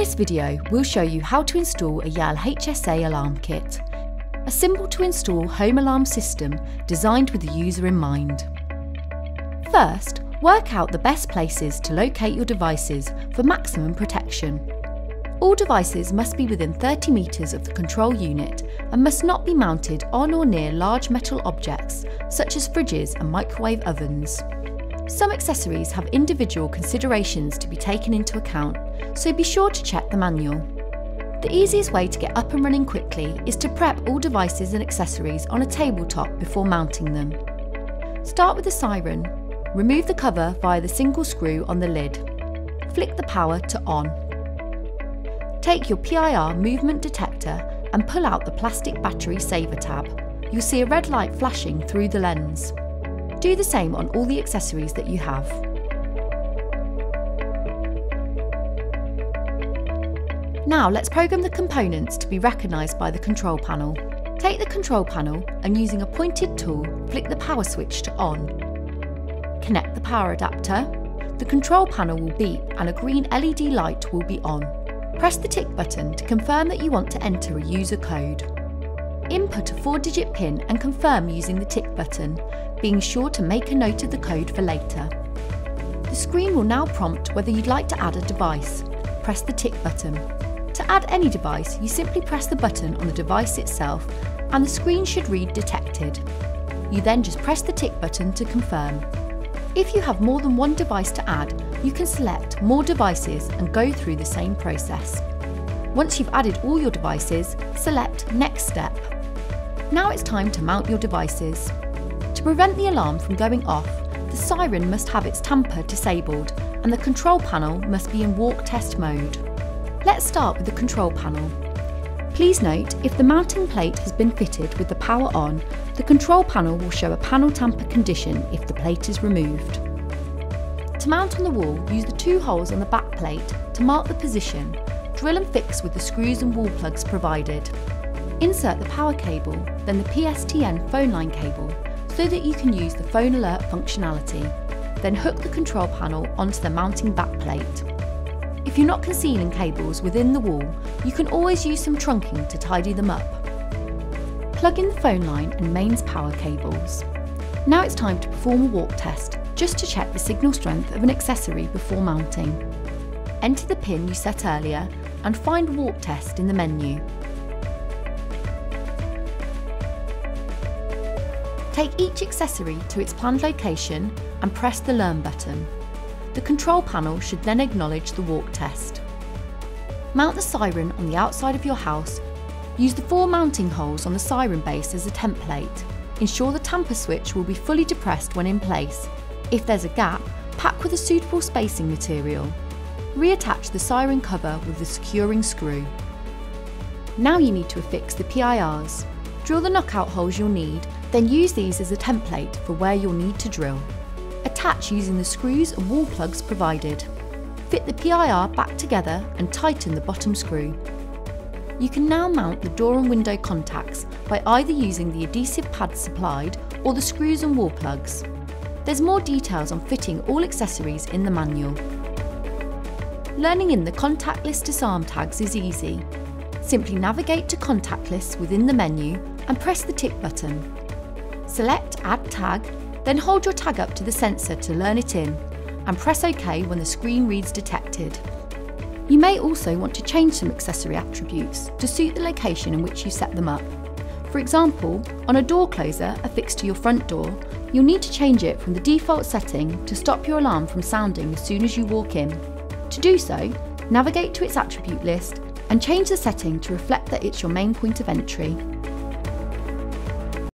this video, we'll show you how to install a Yale HSA Alarm Kit, a simple to install home alarm system designed with the user in mind. First, work out the best places to locate your devices for maximum protection. All devices must be within 30 metres of the control unit and must not be mounted on or near large metal objects such as fridges and microwave ovens. Some accessories have individual considerations to be taken into account, so be sure to check the manual. The easiest way to get up and running quickly is to prep all devices and accessories on a tabletop before mounting them. Start with the siren. Remove the cover via the single screw on the lid. Flick the power to on. Take your PIR movement detector and pull out the plastic battery saver tab. You'll see a red light flashing through the lens. Do the same on all the accessories that you have. Now let's program the components to be recognised by the control panel. Take the control panel and using a pointed tool, flick the power switch to on. Connect the power adapter. The control panel will beep and a green LED light will be on. Press the tick button to confirm that you want to enter a user code. Input a 4-digit PIN and confirm using the tick button, being sure to make a note of the code for later. The screen will now prompt whether you'd like to add a device. Press the tick button. To add any device, you simply press the button on the device itself and the screen should read detected. You then just press the tick button to confirm. If you have more than one device to add, you can select more devices and go through the same process. Once you've added all your devices, select Next Step. Now it's time to mount your devices. To prevent the alarm from going off, the siren must have its tamper disabled and the control panel must be in walk test mode. Let's start with the control panel. Please note, if the mounting plate has been fitted with the power on, the control panel will show a panel tamper condition if the plate is removed. To mount on the wall, use the 2 holes on the back plate to mark the position. Drill and fix with the screws and wall plugs provided. Insert the power cable, then the PSTN phone line cable, so that you can use the phone alert functionality. Then hook the control panel onto the mounting back plate. If you're not concealing cables within the wall, you can always use some trunking to tidy them up. Plug in the phone line and mains power cables. Now it's time to perform a walk test, just to check the signal strength of an accessory before mounting. Enter the pin you set earlier and find Walk Test in the menu. Take each accessory to its planned location and press the Learn button. The control panel should then acknowledge the walk test. Mount the siren on the outside of your house. Use the 4 mounting holes on the siren base as a template. Ensure the tamper switch will be fully depressed when in place. If there's a gap, pack with a suitable spacing material. Reattach the siren cover with the securing screw. Now you need to affix the PIRs. Drill the knockout holes you'll need, then use these as a template for where you'll need to drill. Attach using the screws and wall plugs provided. Fit the PIR back together and tighten the bottom screw. You can now mount the door and window contacts by either using the adhesive pads supplied or the screws and wall plugs. There's more details on fitting all accessories in the manual. Learning in the contactless disarm tags is easy. Simply navigate to contactless within the menu and press the tick button. Select Add Tag, then hold your tag up to the sensor to learn it in, and press OK when the screen reads detected. You may also want to change some accessory attributes to suit the location in which you set them up. For example, on a door closer affixed to your front door, you'll need to change it from the default setting to stop your alarm from sounding as soon as you walk in. To do so, navigate to its attribute list and change the setting to reflect that it's your main point of entry.